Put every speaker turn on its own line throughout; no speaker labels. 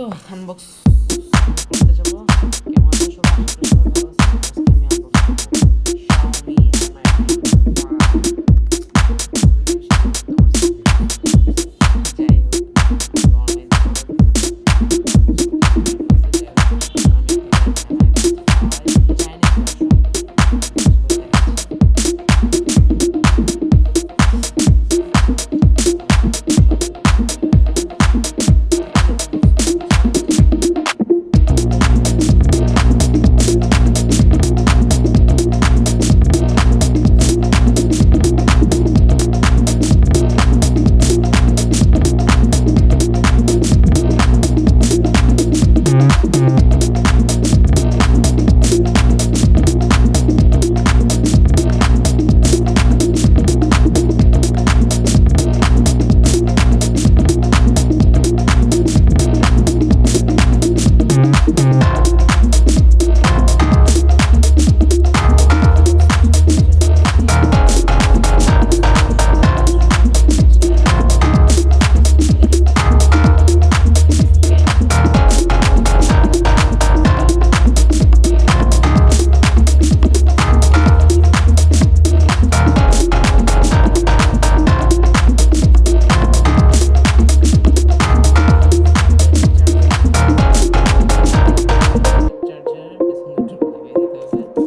তো আনবক্স করতে যাবো। কেমন আছে সবাই? আশা করি সবাই ভালো আছে। আজকে আমি আনবক্স করবো Xiaomi Mi যাই হোক, অনলাইন অর্ডার দিয়েছি আনবক্স করতে যাই হোক, আমি একটা চাইনিজ ভার্সন আনবক্স করে দেখাচ্ছি।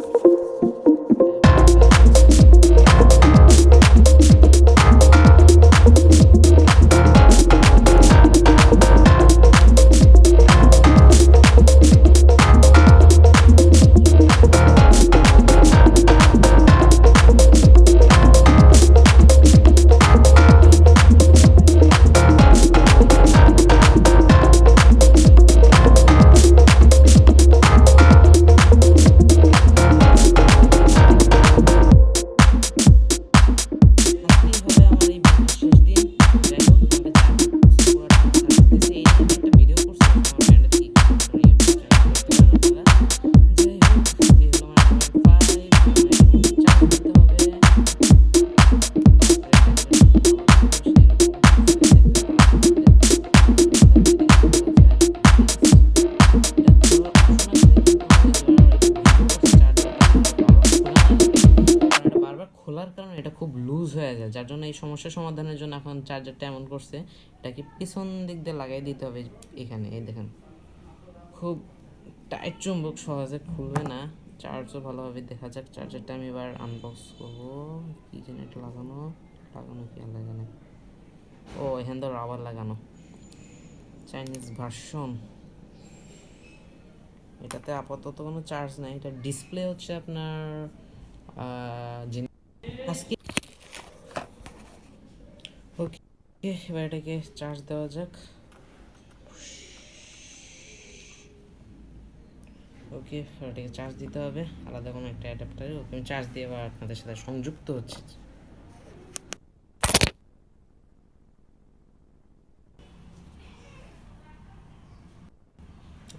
খোলার কারণে এটা খুব লুজ হয়ে যায়, যার জন্য এই সমস্যা সমাধানের জন্য এখন চার্জারটা এমন করছে, এটাকে পিছন দিক দিয়ে লাগাই দিতে হবে। এখানে এই দেখেন, খুব টাইট চুম্বক, সহজে খুলবে না। চার্জও ভালোভাবে দেখা যাক। চার্জারটা আমি এবার আনবক্স করবো। কি যেন এটা লাগানো লাগানো কি আর লাগানো, ও এখান তো রাবার লাগানো, চাইনিজ ভার্সন। এটাতে আপাতত কোনো চার্জ নাই, এটা ডিসপ্লে হচ্ছে আপনার আজকে। ওকে, এবার এটাকে চার্জ দেওয়া যাক। ওকে, এটাকে চার্জ দিতে হবে আলাদা কোনো একটা অ্যাডাপ্টারে। ওকে, আমি চার্জ দিয়ে এবার আপনাদের সাথে সংযুক্ত হচ্ছে।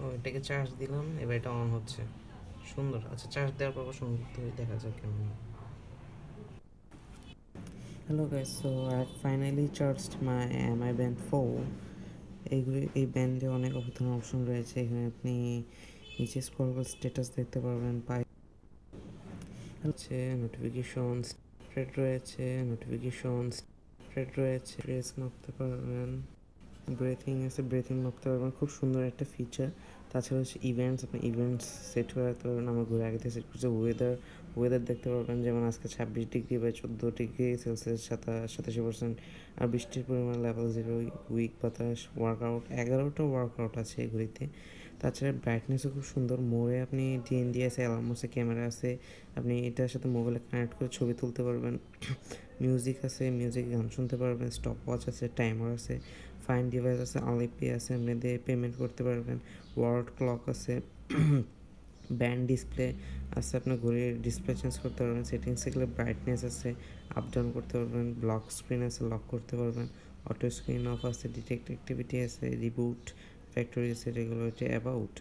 ও, এটাকে চার্জ দিলাম, এবার এটা অন হচ্ছে। সুন্দর। আচ্ছা, চার্জ দেওয়ার পর সংযুক্ত হয়ে দেখা যাক কেমন। Hello guys, so I have finally charged my MI band 4। এই ব্যান্ডে অনেক ধরনের অপশন রয়েছে। এখানে আপনি নিচে স্ক্রল করে স্ট্যাটাস দেখতে পারবেন, হচ্ছে নোটিফিকেশনস রয়েছে, ট্রেস মাপতে পারবেন, ব্রেথিং আছে, ব্রেথিং মাপতে পারবেন। খুব সুন্দর একটা ফিচার। তাছাড়া হচ্ছে ইভেন্টস, আপনি ইভেন্টস সেট করে রাখতে পারবেন। আমার ঘুরে আগে থেকে সেট করছে। ওয়েদার দেখতে পারবেন, যেমন আজকে 26 ডিগ্রি বা 14 ডিগ্রি সেলসিয়াস, 87%। আর বৃষ্টির পরিমাণ লেভেল 0। উইক বাতাস, ওয়ার্কআউট, 11টা ওয়ার্কআউট আছে এই ঘড়িতে। তাছাড়া ব্রাইটনেসও খুব সুন্দর। মোড়ে আপনি ডিএনডি আছে, অ্যালার্ম আছে, ক্যামেরা আছে। আপনি এটার সাথে মোবাইলে কানেক্ট করে ছবি তুলতে পারবেন। মিউজিক আছে, মিউজিক গান শুনতে পারবেন। স্টপ ওয়াচ আছে, টাইমার আছে, ফাইন ডিভাইস আছে, আনলিপে আছে, আপনি দিয়ে পেমেন্ট করতে পারবেন। ওয়ার্ল্ড ক্লক আছে, ব্যান্ড ডিসপ্লে আছে, আপনার ঘড়ির ডিসপ্লে চেঞ্জ করতে পারবেন। সেটিংসে গেলে ব্রাইটনেস আছে, আপ ডাউন করতে পারবেন। ব্লক স্ক্রিন আছে, লক করতে পারবেন। অটো স্ক্রিন অফ আছে, ডিটেক্ট অ্যাক্টিভিটি আছে, রিবুট, ফ্যাক্টরি আছে, রেগুলারিটি, অ্যাবাউট।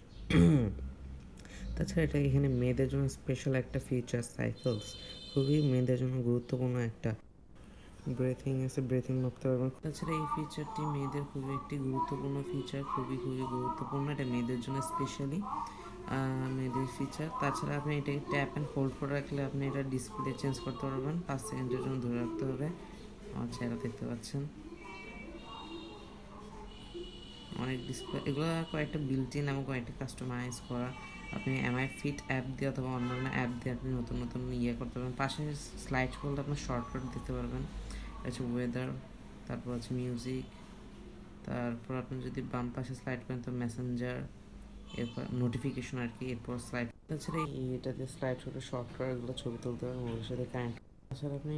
তাছাড়া এটা এখানে মেয়েদের জন্য স্পেশাল একটা ফিচার, সাইকেলস, খুবই মেয়েদের জন্য গুরুত্বপূর্ণ একটা ব্রেথিং আছে, ব্রেথিং মাপতে পারবেন। তাছাড়া এই ফিচারটি মেয়েদের খুবই একটি গুরুত্বপূর্ণ ফিচার, খুবই গুরুত্বপূর্ণ, এটা মেয়েদের জন্য স্পেশালি মেয়েদের ফিচার। তাছাড়া আপনি এটাকে ট্যাপ অ্যান্ড হোল্ড করে রাখলে আপনি এটা ডিসপ্লে চেঞ্জ করতে পারবেন, 5 সেকেন্ডের জন্য ধরে রাখতে হবে। আমার চেহারা দেখতে পাচ্ছেন, অনেক ডিসপ্লে, এগুলো কয়েকটা বিল্ট ইন এবং কয়েকটা কাস্টমাইজ করা। আপনি এমআই ফিট অ্যাপ দিয়ে অথবা অন্যান্য অ্যাপ দিয়ে আপনি নতুন নতুন করতে পারবেন। পাশে স্লাইড করলে আপনার শর্টকাট দিতে পারবেন, আছে ওয়েদার, তারপর আছে মিউজিক, তারপর আপনি যদি বাম পাশে স্লাইড করেন তো মেসেঞ্জার, এরপর নোটিফিকেশন আর কি, এরপর স্লাইড। তাছাড়া এটাতে স্লাইড করে শর্টকাট এগুলো ছবি তুলতে পারেন, মোবাইলের সাথে কানেক্ট। তাছাড়া আপনি